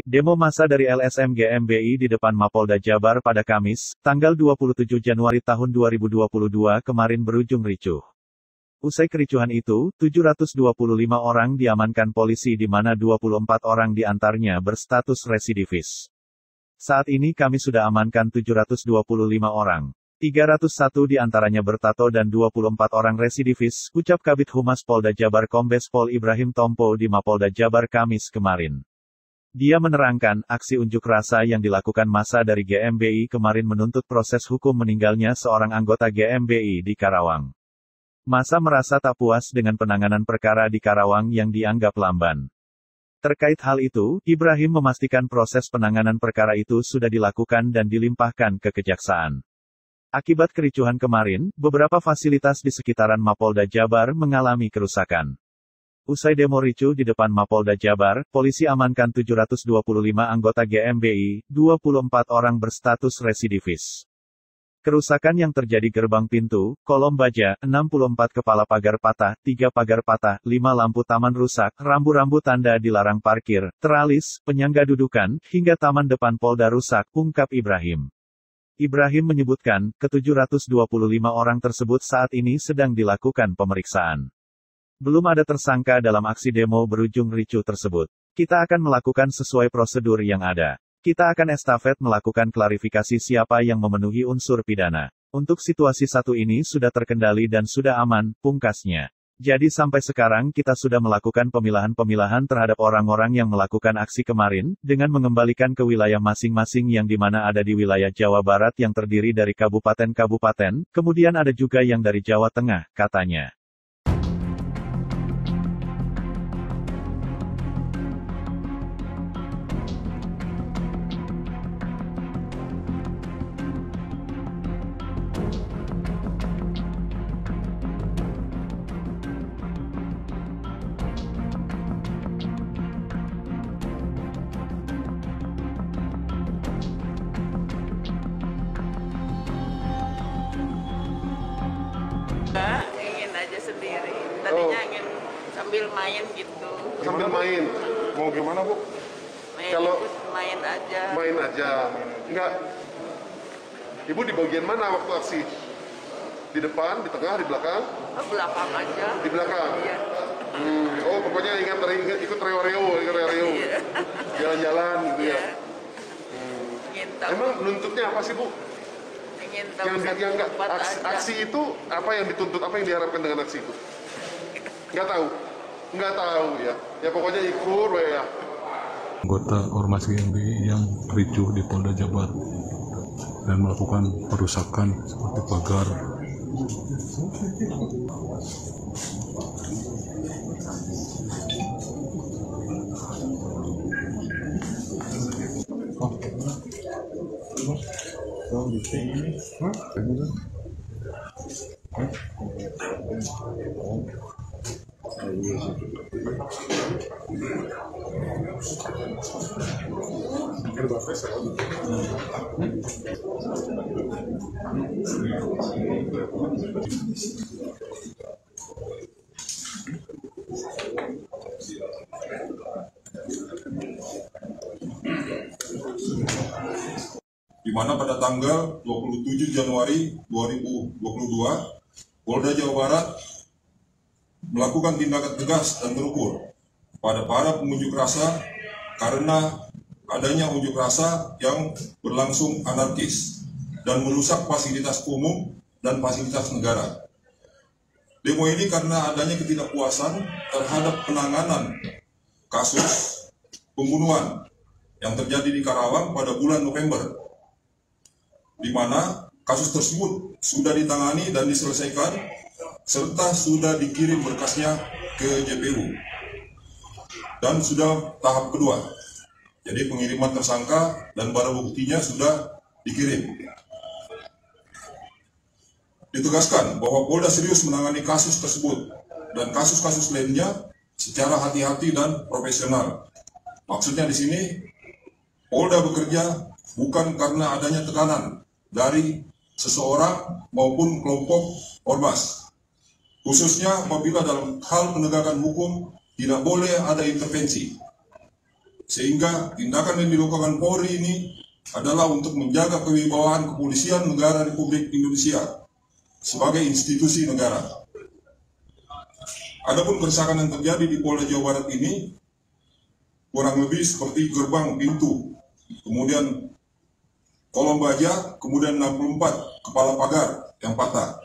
Demo massa dari LSM GMBI di depan Mapolda Jabar pada Kamis, tanggal 27 Januari tahun 2022 kemarin berujung ricuh. Usai kericuhan itu, 725 orang diamankan polisi di mana 24 orang diantaranya berstatus residivis. Saat ini kami sudah amankan 725 orang. 301 diantaranya bertato dan 24 orang residivis, ucap Kabid Humas Polda Jabar Kombes Pol Ibrahim Tompo di Mapolda Jabar Kamis kemarin. Dia menerangkan, aksi unjuk rasa yang dilakukan massa dari GMBI kemarin menuntut proses hukum meninggalnya seorang anggota GMBI di Karawang. Massa merasa tak puas dengan penanganan perkara di Karawang yang dianggap lamban. Terkait hal itu, Ibrahim memastikan proses penanganan perkara itu sudah dilakukan dan dilimpahkan ke Kejaksaan. Akibat kericuhan kemarin, beberapa fasilitas di sekitaran Mapolda Jabar mengalami kerusakan. Usai demo ricuh di depan Mapolda Jabar, polisi amankan 725 anggota GMBI, 24 orang berstatus residivis. Kerusakan yang terjadi gerbang pintu, kolom baja, 64 kepala pagar patah, 3 pagar patah, 5 lampu taman rusak, rambu-rambu tanda dilarang parkir, teralis, penyangga dudukan, hingga taman depan Polda rusak, ungkap Ibrahim. Ibrahim menyebutkan, ke-725 orang tersebut saat ini sedang dilakukan pemeriksaan. Belum ada tersangka dalam aksi demo berujung ricuh tersebut. Kita akan melakukan sesuai prosedur yang ada. Kita akan estafet melakukan klarifikasi siapa yang memenuhi unsur pidana. Untuk situasi satu ini sudah terkendali dan sudah aman, pungkasnya. Jadi sampai sekarang kita sudah melakukan pemilahan-pemilahan terhadap orang-orang yang melakukan aksi kemarin, dengan mengembalikan ke wilayah masing-masing yang dimana ada di wilayah Jawa Barat yang terdiri dari kabupaten-kabupaten, kemudian ada juga yang dari Jawa Tengah, katanya. Ingin aja sendiri. Tadinya ingin sambil main gitu. Sambil main? Mau gimana, Bu? Kalau main aja. Main aja. Enggak. Ibu di bagian mana waktu aksi? Di depan, di tengah, di belakang? Belakang aja. Di belakang? Iya. Oh, pokoknya ikut reo-reo. Iya. Jalan-jalan gitu ya. Ingin tahu. Emang nuntutnya apa sih, Bu? Ingin tahu Yang enggak aksi itu apa yang dituntut, apa yang diharapkan dengan aksi itu? Nggak tahu. Nggak tahu ya. Ya pokoknya ikut ya. Anggota Ormas GMBI yang ricuh di Polda Jabar dan melakukan perusakan seperti pagar. Di mana pada tanggal 27 Januari 2022, Polda Jawa Barat melakukan tindakan tegas dan terukur pada para pengunjuk rasa karena adanya unjuk rasa yang berlangsung anarkis dan merusak fasilitas umum dan fasilitas negara. Demo ini karena adanya ketidakpuasan terhadap penanganan kasus pembunuhan yang terjadi di Karawang pada bulan November, di mana kasus tersebut sudah ditangani dan diselesaikan, serta sudah dikirim berkasnya ke JPU. Dan sudah tahap kedua, jadi pengiriman tersangka dan barang buktinya sudah dikirim. Ditegaskan bahwa Polda serius menangani kasus tersebut dan kasus-kasus lainnya secara hati-hati dan profesional. Maksudnya di sini, Polda bekerja bukan karena adanya tekanan dari seseorang maupun kelompok ormas, khususnya apabila dalam hal penegakan hukum tidak boleh ada intervensi. sehingga tindakan yang dilakukan Polri ini adalah untuk menjaga kewibawaan kepolisian negara Republik Indonesia sebagai institusi negara. Adapun kerusakan yang terjadi di Polda Jawa Barat ini kurang lebih seperti gerbang pintu, kemudian kolom baja, kemudian 64 kepala pagar yang patah,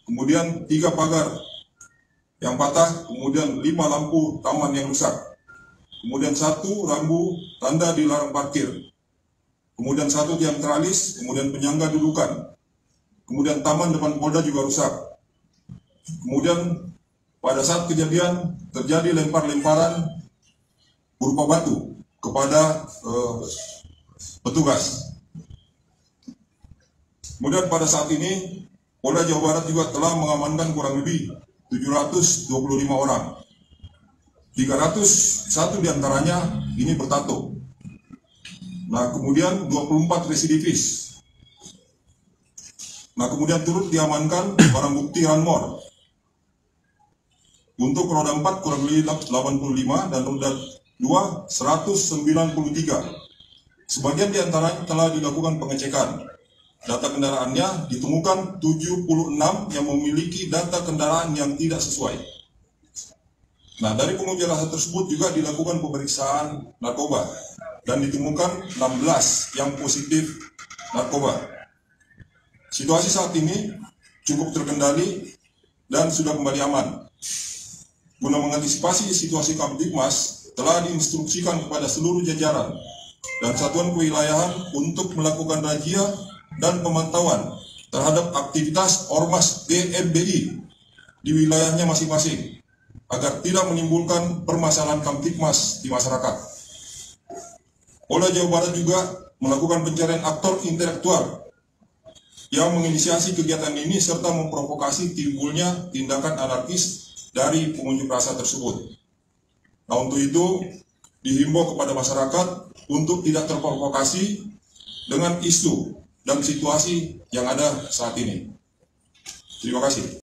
kemudian 3 pagar yang patah, kemudian 5 lampu taman yang rusak, kemudian 1 rambu tanda dilarang parkir, kemudian 1 tiang teralis, kemudian penyangga dudukan, kemudian taman depan Polda juga rusak. Kemudian pada saat kejadian terjadi lempar-lemparan berupa batu kepada petugas. Kemudian pada saat ini Polda Jawa Barat juga telah mengamankan kurang lebih 725 orang. 301 diantaranya ini bertato. Nah, kemudian 24 residivis. Nah, kemudian turut diamankan barang bukti ranmor. Untuk roda 4 kurang lebih 85 dan roda 2 193. Sebagian diantaranya telah dilakukan pengecekan. Data kendaraannya ditemukan 76 yang memiliki data kendaraan yang tidak sesuai. Nah, dari pengunjuk rasa tersebut juga dilakukan pemeriksaan narkoba dan ditemukan 16 yang positif narkoba. Situasi saat ini cukup terkendali dan sudah kembali aman. Guna mengantisipasi situasi Kamtibmas, telah diinstruksikan kepada seluruh jajaran dan satuan kewilayahan untuk melakukan razia dan pemantauan terhadap aktivitas Ormas GMBI di wilayahnya masing-masing, agar tidak menimbulkan permasalahan Kamtibmas di masyarakat. Polda Jawa Barat juga melakukan pencarian aktor intelektual yang menginisiasi kegiatan ini serta memprovokasi timbulnya tindakan anarkis dari pengunjuk rasa tersebut. Nah, untuk itu dihimbau kepada masyarakat untuk tidak terprovokasi dengan isu dan situasi yang ada saat ini. Terima kasih.